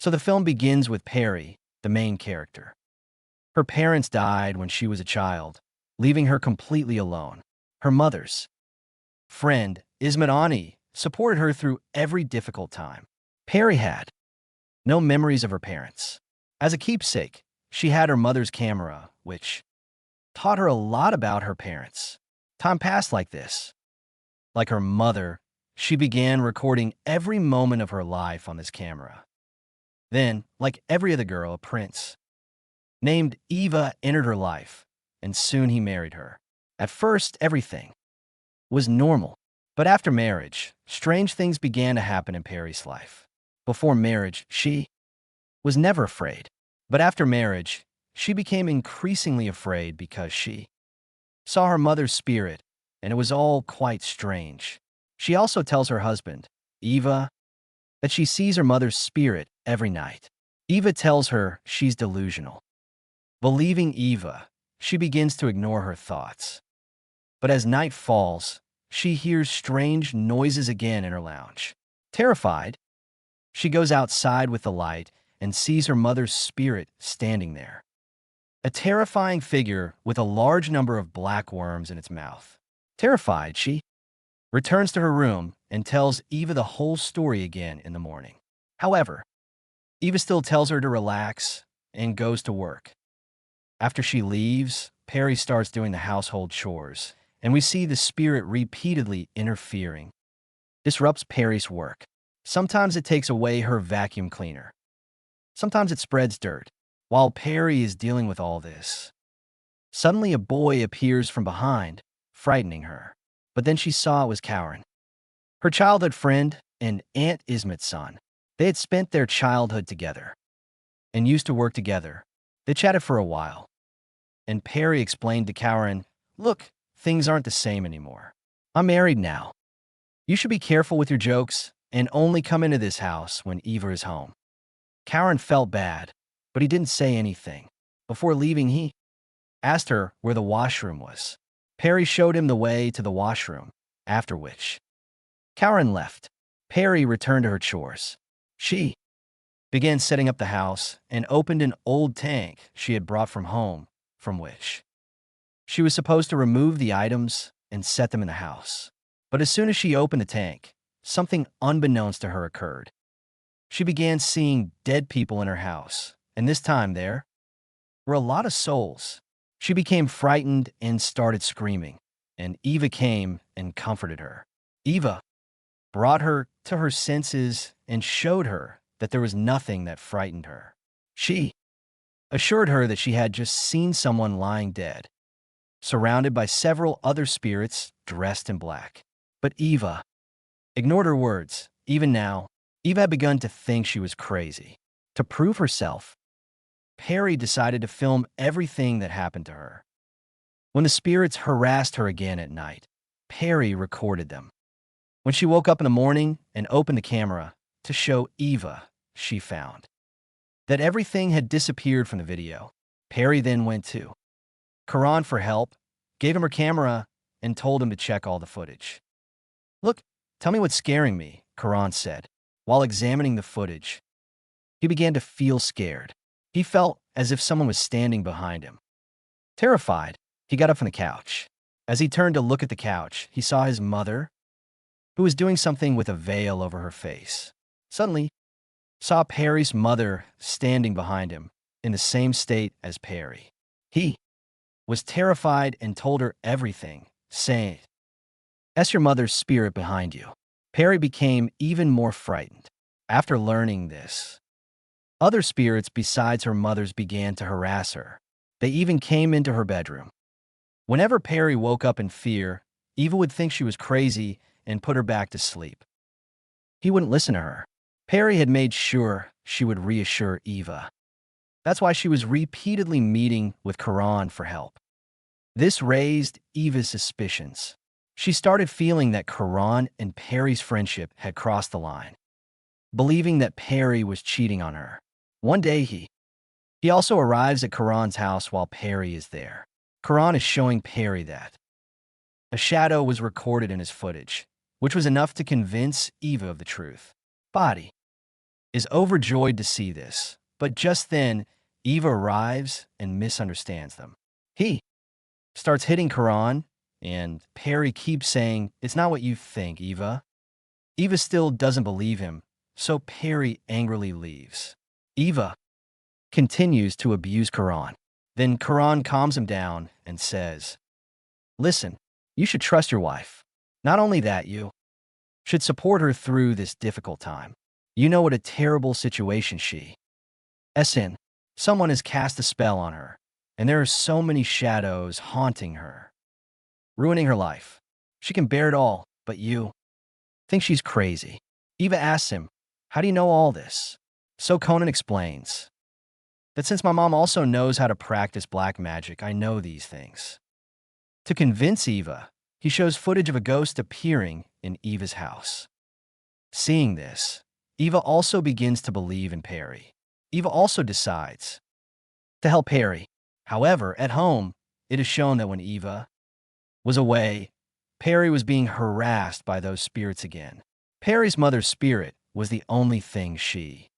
So the film begins with Perry, the main character. Her parents died when she was a child, leaving her completely alone. Her mother's friend, Ismadani, supported her through every difficult time. Perry had no memories of her parents. As a keepsake, she had her mother's camera, which taught her a lot about her parents. Time passed like this. Like her mother, she began recording every moment of her life on this camera. Then, like every other girl, a prince named Eva entered her life, and soon he married her. At first, everything was normal. But after marriage, strange things began to happen in Perry's life. Before marriage, she was never afraid. But after marriage, she became increasingly afraid because she saw her mother's spirit, and it was all quite strange. She also tells her husband, Eva, that she sees her mother's spirit every night. Eva tells her she's delusional. Believing Eva, she begins to ignore her thoughts. But as night falls, she hears strange noises again in her lounge. Terrified, she goes outside with the light and sees her mother's spirit standing there. A terrifying figure with a large number of black worms in its mouth. Terrified, she returns to her room and tells Eva the whole story again in the morning. However, Eva still tells her to relax and goes to work. After she leaves, Perry starts doing the household chores, and we see the spirit repeatedly interfering. Disrupts Perry's work. Sometimes it takes away her vacuum cleaner. Sometimes it spreads dirt. While Perry is dealing with all this, suddenly a boy appears from behind, frightening her. But then she saw it was Karen, her childhood friend and Aunt Ismet's son. They had spent their childhood together and used to work together. They chatted for a while, and Perry explained to Karen, "Look, things aren't the same anymore. I'm married now. You should be careful with your jokes and only come into this house when Eva is home." Karen felt bad, but he didn't say anything. Before leaving, he asked her where the washroom was. Perry showed him the way to the washroom, after which Karen left. Perry returned to her chores. She began setting up the house and opened an old tank she had brought from home, from which she was supposed to remove the items and set them in the house. But as soon as she opened the tank, something unbeknownst to her occurred. She began seeing dead people in her house, and this time there were a lot of souls. She became frightened and started screaming, and Eva came and comforted her. Eva brought her to her senses and showed her that there was nothing that frightened her. She assured her that she had just seen someone lying dead, surrounded by several other spirits dressed in black. But Eva ignored her words. Even now, Eva had begun to think she was crazy. To prove herself, Perry decided to film everything that happened to her. When the spirits harassed her again at night, Perry recorded them. When she woke up in the morning and opened the camera to show Eva, she found that everything had disappeared from the video. Perry then went to Karan for help, gave him her camera, and told him to check all the footage. "Look, tell me what's scaring me," Karan said. While examining the footage, he began to feel scared. He felt as if someone was standing behind him. Terrified, he got up from the couch. As he turned to look at the couch, he saw his mother, who was doing something with a veil over her face. Suddenly, saw Perry's mother standing behind him, in the same state as Perry. He was terrified and told her everything, saying, "That's your mother's spirit behind you." Perry became even more frightened. After learning this, other spirits besides her mother's began to harass her. They even came into her bedroom. Whenever Perry woke up in fear, Eva would think she was crazy and put her back to sleep. He wouldn't listen to her. Perry had made sure she would reassure Eva. That's why she was repeatedly meeting with Karan for help. This raised Eva's suspicions. She started feeling that Karan and Perry's friendship had crossed the line, believing that Perry was cheating on her. One day, he also arrives at Karan's house while Perry is there. Karan is showing Perry that a shadow was recorded in his footage, which was enough to convince Eva of the truth. Body is overjoyed to see this, but just then, Eva arrives and misunderstands them. He starts hitting Karan, and Perry keeps saying, "It's not what you think, Eva." Eva still doesn't believe him, so Perry angrily leaves. Eva continues to abuse Karan. Then Karan calms him down and says, "Listen, you should trust your wife. Not only that, you should support her through this difficult time. You know what a terrible situation she is in. Someone has cast a spell on her, and there are so many shadows haunting her, ruining her life. She can bear it all, but you think she's crazy." Eva asks him, "How do you know all this?" So Conan explains that since my mom also knows how to practice black magic, I know these things. To convince Eva, he shows footage of a ghost appearing in Eva's house. Seeing this, Eva also begins to believe in Perry. Eva also decides to help Perry. However, at home, it is shown that when Eva was away, Perry was being harassed by those spirits again. Perry's mother's spirit was the only thing she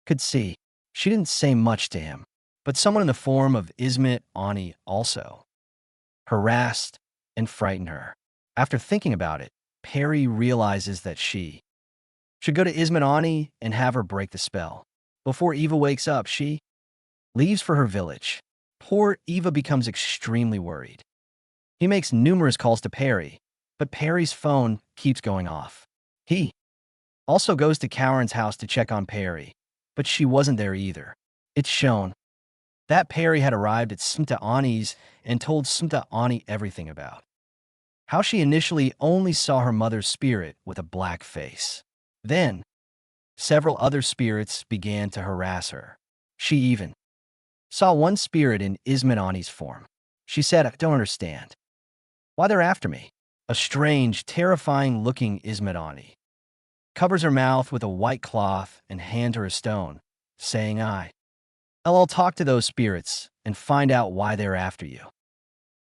could see. She didn't say much to him, but someone in the form of Ismet Ani also harassed and frightened her. After thinking about it, Perry realizes that she should go to Ismet Ani and have her break the spell. Before Eva wakes up, she leaves for her village. Poor Eva becomes extremely worried. He makes numerous calls to Perry, but Perry's phone keeps going off. He also goes to Karen's house to check on Perry, but she wasn't there either. It's shown that Perry had arrived at Smta Ani's and told Smta Ani everything about how she initially only saw her mother's spirit with a black face. Then, several other spirits began to harass her. She even saw one spirit in Ismet Ani's form. She said, "I don't understand why they're after me." A strange, terrifying-looking Ismet Ani covers her mouth with a white cloth and hands her a stone, saying, I'll talk to those spirits and find out why they're after you."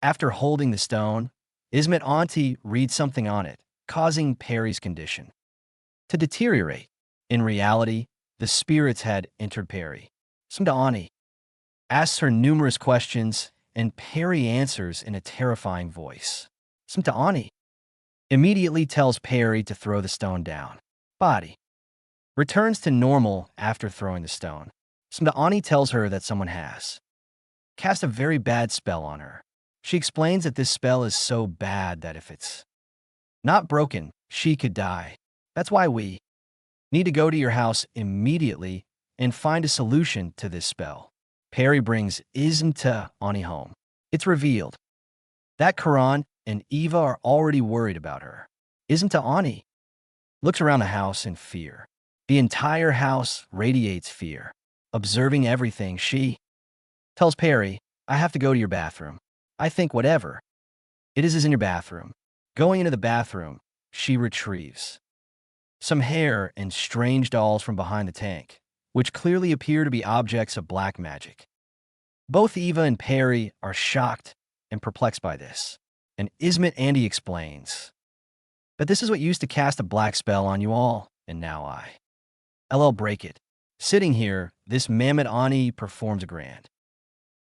After holding the stone, Ismet Ani reads something on it, causing Perry's condition to deteriorate. In reality, the spirits had entered Perry. Smta Ani asks her numerous questions, and Perry answers in a terrifying voice. Smta Ani immediately tells Perry to throw the stone down. Body returns to normal after throwing the stone. Smta Ani tells her that someone has cast a very bad spell on her. She explains that this spell is so bad that if it's not broken, she could die. That's why we need to go to your house immediately and find a solution to this spell. Perry brings Smta Ani home. It's revealed that Karan and Eva are already worried about her. Smta Ani looks around the house in fear. The entire house radiates fear. Observing everything, she tells Perry, "I have to go to your bathroom. I think whatever it is in your bathroom." Going into the bathroom, she retrieves some hair and strange dolls from behind the tank, which clearly appear to be objects of black magic. Both Eva and Perry are shocked and perplexed by this, and Ismet Ani explains that this is what used to cast a black spell on you all, and now I'll break it. Sitting here, this Mammoth Ani performs a grand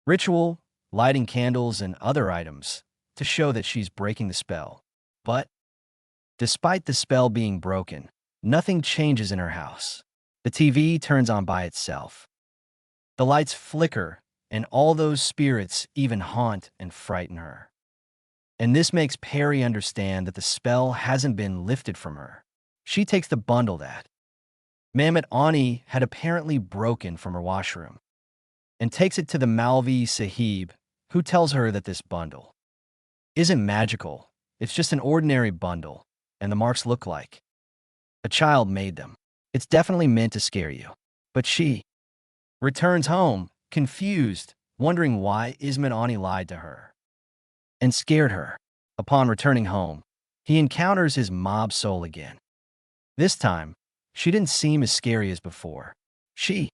ritual, lighting candles and other items to show that she's breaking the spell. But despite the spell being broken, nothing changes in her house. The TV turns on by itself. The lights flicker, and all those spirits even haunt and frighten her. And this makes Perry understand that the spell hasn't been lifted from her. She takes the bundle that Mammoth Ani had apparently broken from her washroom and takes it to the Malvi Sahib, who tells her that this bundle isn't magical. It's just an ordinary bundle, and the marks look like a child made them. It's definitely meant to scare you. But she returns home, confused, wondering why Ismet Ani lied to her and scared her. Upon returning home, he encounters his mob soul again. This time, she didn't seem as scary as before. She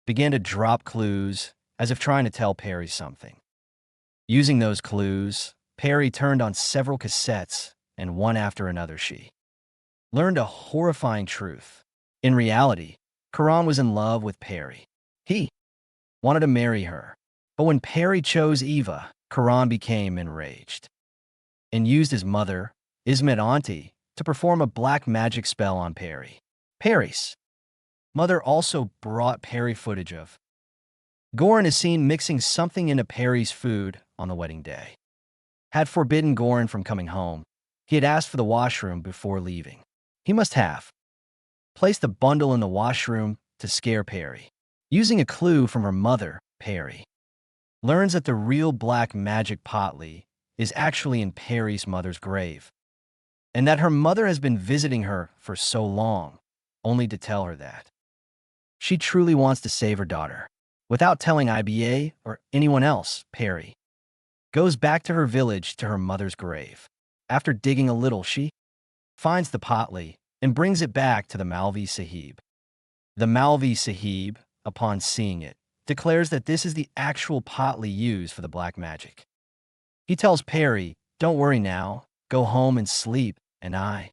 began to drop clues as if trying to tell Perry something. Using those clues, Perry turned on several cassettes, and one after another she learned a horrifying truth. In reality, Karan was in love with Peri. He wanted to marry her. But when Peri chose Eva, Karan became enraged and used his mother, Ismet Auntie, to perform a black magic spell on Peri. Peri's mother also brought Peri footage of Goran is seen mixing something into Peri's food on the wedding day. Had forbidden Goran from coming home. He had asked for the washroom before leaving. He must have placed the bundle in the washroom to scare Peri. Using a clue from her mother, Peri learns that the real black magic potly is actually in Peri's mother's grave, and that her mother has been visiting her for so long, only to tell her that she truly wants to save her daughter. Without telling IBA or anyone else, Peri goes back to her village to her mother's grave. After digging a little, she finds the potly and brings it back to the Malvi Sahib. The Malvi Sahib, upon seeing it, declares that this is the actual potly used for the black magic. He tells Peri, "Don't worry now, go home and sleep, and I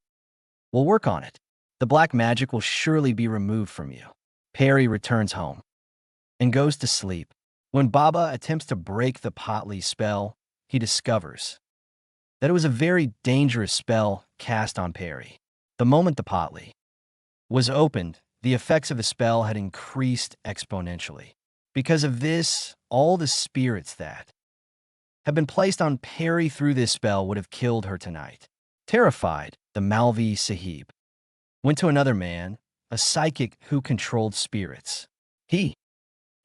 will work on it. The black magic will surely be removed from you." Peri returns home and goes to sleep. When Baba attempts to break the potly spell, he discovers that it was a very dangerous spell cast on Peri. The moment the potly was opened, the effects of the spell had increased exponentially. Because of this, all the spirits that have been placed on Peri through this spell would have killed her tonight. Terrified, the Malvi Sahib went to another man, a psychic who controlled spirits. He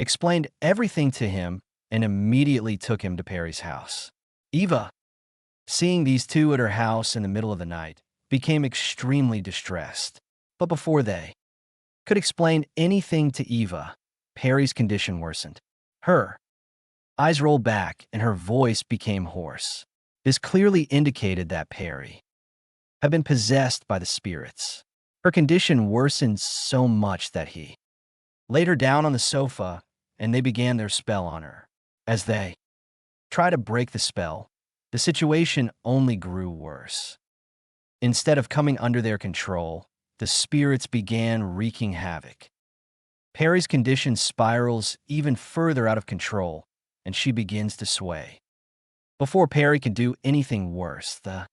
explained everything to him and immediately took him to Peri's house. Eva, seeing these two at her house in the middle of the night, became extremely distressed. But before they could explain anything to Eva, Peri's condition worsened. Her eyes rolled back and her voice became hoarse. This clearly indicated that Peri had been possessed by the spirits. Her condition worsened so much that he laid her down on the sofa and they began their spell on her. As they tried to break the spell, the situation only grew worse. Instead of coming under their control, the spirits began wreaking havoc. Peri's condition spirals even further out of control, and she begins to sway. Before Peri can do anything worse, the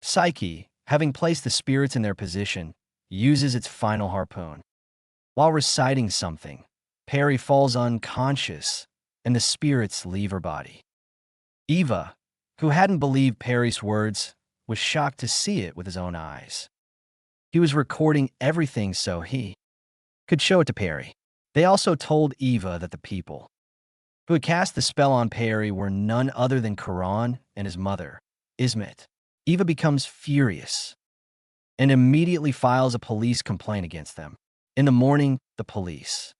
psyche, having placed the spirits in their position, uses its final harpoon. While reciting something, Peri falls unconscious, and the spirits leave her body. Eva, who hadn't believed Peri's words, was shocked to see it with his own eyes. He was recording everything so he could show it to Peri. They also told Eva that the people who had cast the spell on Peri were none other than Karan and his mother, Ismet. Eva becomes furious and immediately files a police complaint against them. In the morning, the police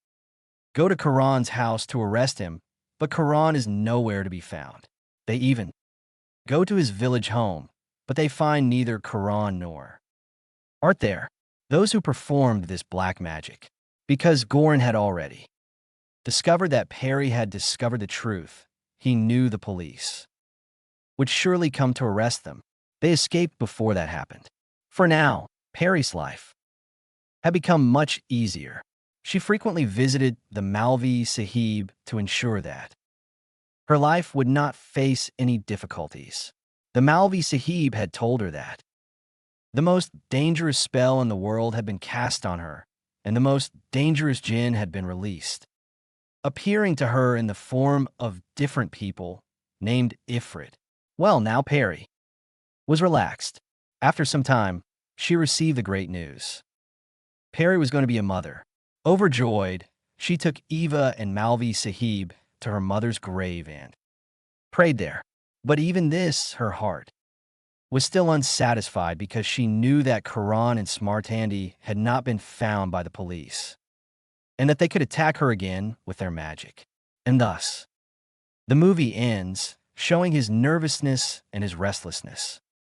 go to Karan's house to arrest him, but Karan is nowhere to be found. They even go to his village home, but they find neither Karan nor Art there, those who performed this black magic. Because Goran had already discovered that Peri had discovered the truth, he knew the police would surely come to arrest them. They escaped before that happened. For now, Peri's life had become much easier. She frequently visited the Malvi Sahib to ensure that her life would not face any difficulties. The Malvi Sahib had told her that the most dangerous spell in the world had been cast on her, and the most dangerous Jinn had been released, appearing to her in the form of different people named Ifrit. Well, now Peri was relaxed. After some time, she received the great news. Peri was going to be a mother. Overjoyed, she took Eva and Malvi Sahib to her mother's grave and prayed there. But even this, her heart was still unsatisfied because she knew that Karan and Smartandi had not been found by the police, and that they could attack her again with their magic. And thus, the movie ends, showing his nervousness and his restlessness.